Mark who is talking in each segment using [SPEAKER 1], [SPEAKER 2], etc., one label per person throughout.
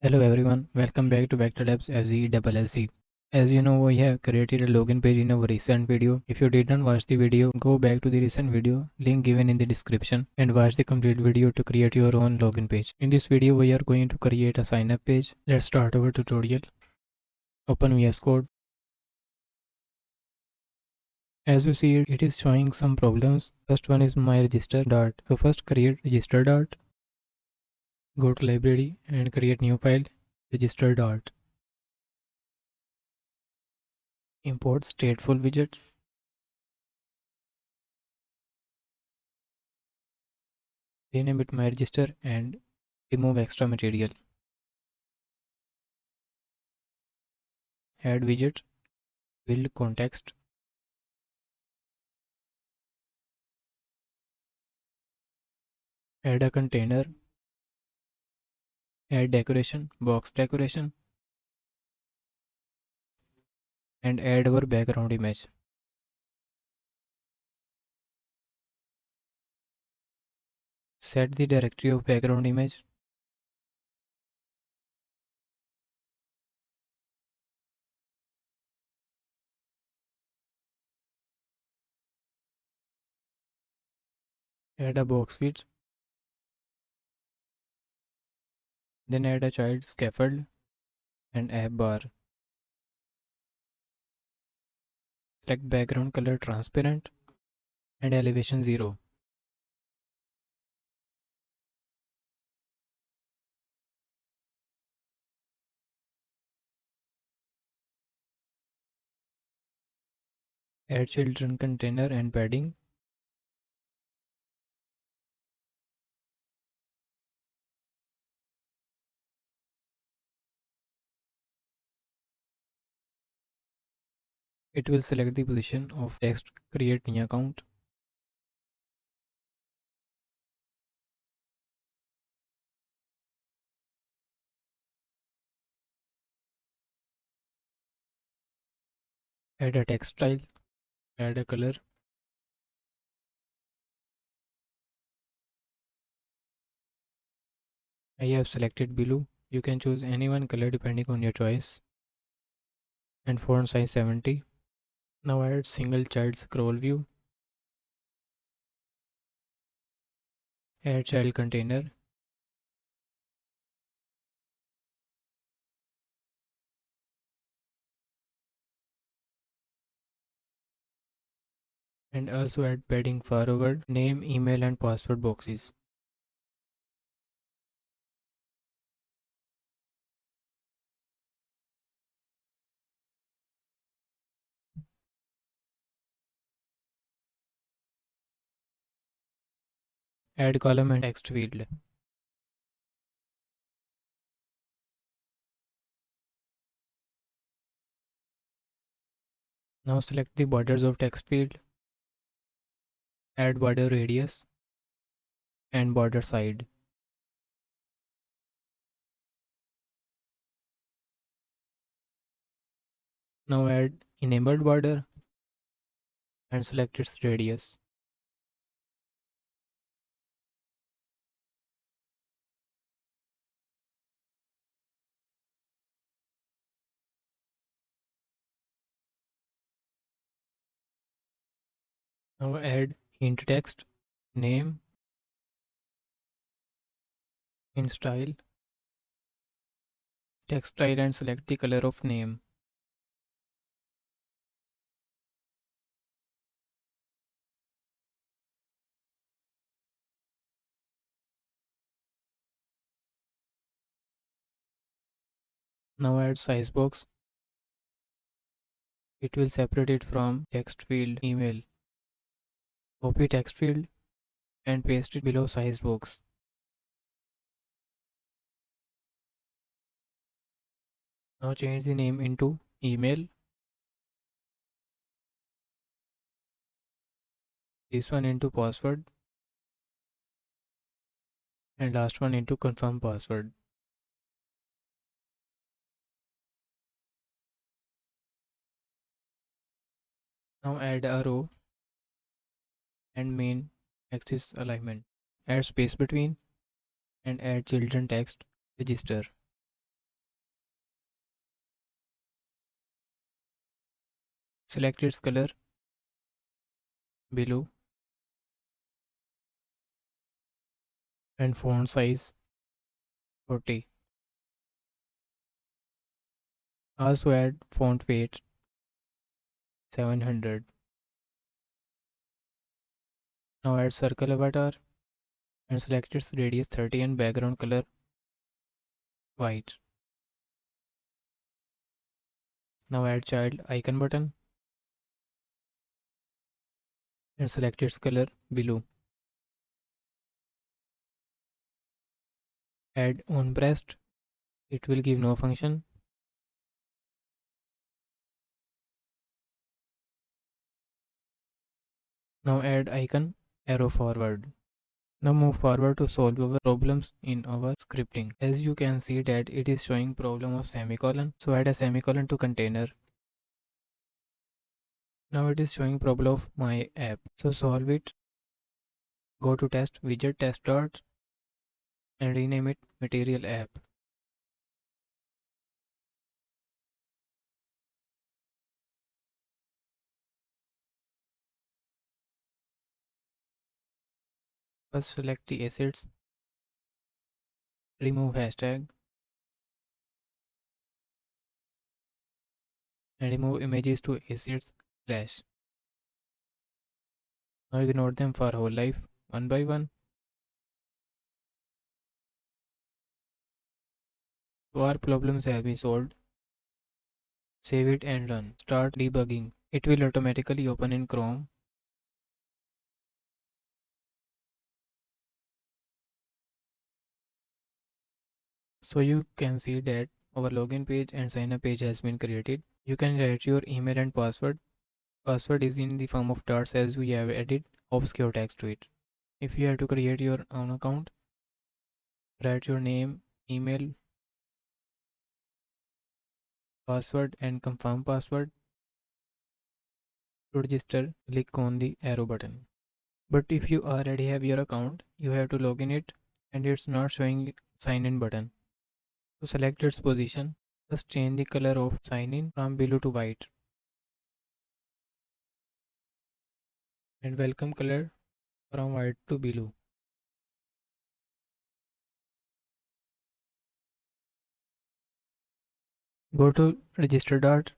[SPEAKER 1] Hello everyone, welcome back to Vector Labz FZE LLC. As you know, we have created a login page in our recent video. If you didn't watch the video, go back to the recent video, link given in the description, and watch the complete video to create your own login page. In this video, we are going to create a sign up page. Let's start our tutorial. Open VS Code. As you see, it is showing some problems. First one is my register dart. So first create register dart. Go to library and create new file register dart. Import stateful widget. Rename it my register and remove extra material. Add widget. Build context. Add a container. Add decoration, box decoration, and add our background image. Set the directory of background image. Add a box width. Then add a child scaffold and app bar. Select background color transparent and elevation 0. Add children container and padding. It will select the position of text create new account. Add a text style. Add a color. I have selected blue. You can choose any one color depending on your choice. And font size 70. Now add single child scroll view. Add child container. And also add padding forward, name, email and password boxes. Add column and text field. Now select the borders of text field. Add border radius and border side. Now add enabled border and select its radius. Now add hint text, name, in style, text style and select the color of name. Now add size box. It will separate it from text field email. Copy text field and paste it below size box. Now change the name into email. This one into password. And last one into confirm password. Now add a row and main axis alignment. Add space between and add children text register. Select its color below and font size 40. Also add font weight 700. Now add circle avatar and select its radius 30 and background color white. Now add child icon button and select its color below. Add on pressed, it will give no function. Now add icon arrow forward. Now move forward to solve our problems in our scripting. As you can see that it is showing problem of semicolon. So add a semicolon to container. Now it is showing problem of my app. So solve it. Go to test widget test dot and rename it material app. First select the assets. Remove hashtag and remove images to assets slash. Now ignore them for whole life one by one. So our problems have been solved. Save it and run. Start debugging. It will automatically open in Chrome. So you can see that our login page and sign up page has been created. You can write your email and password. Password is in the form of dots as we have added obscure text to it. If you have to create your own account, write your name, email, password and confirm password. To register, click on the arrow button. But if you already have your account, you have to log in it and it's not showing sign in button. To select its position, just change the color of sign in from blue to white and welcome color from white to blue. Go to register dot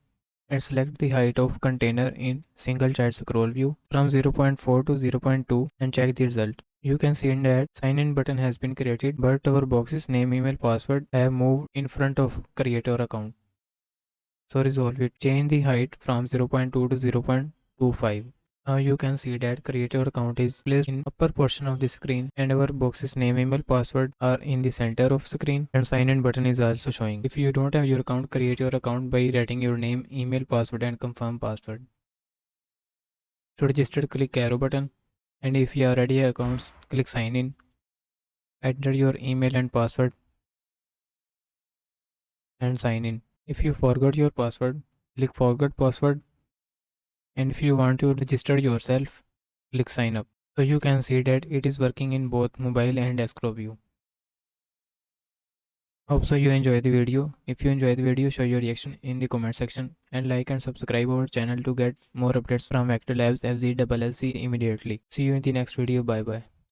[SPEAKER 1] and select the height of container in single child scroll view from 0.4 to 0.2 and check the result. You can see that sign in button has been created but our box's name, email, password have moved in front of creator account. So resolve it. Change the height from 0.2 to 0.25. Now you can see that creator account is placed in upper portion of the screen and our box's name, email, password are in the center of screen and sign in button is also showing. If you don't have your account, create your account by writing your name, email, password and confirm password. To register, click arrow button and if you already have accounts, click sign in. Enter your email and password and sign in. If you forgot your password, click forgot password and if you want to register yourself, click sign up. So you can see that it is working in both mobile and desktop view. Hope so you enjoy the video. If you enjoy the video, show your reaction in the comment section and like and subscribe our channel to get more updates from Vector Labz FZE LLC immediately. See you in the next video. Bye bye.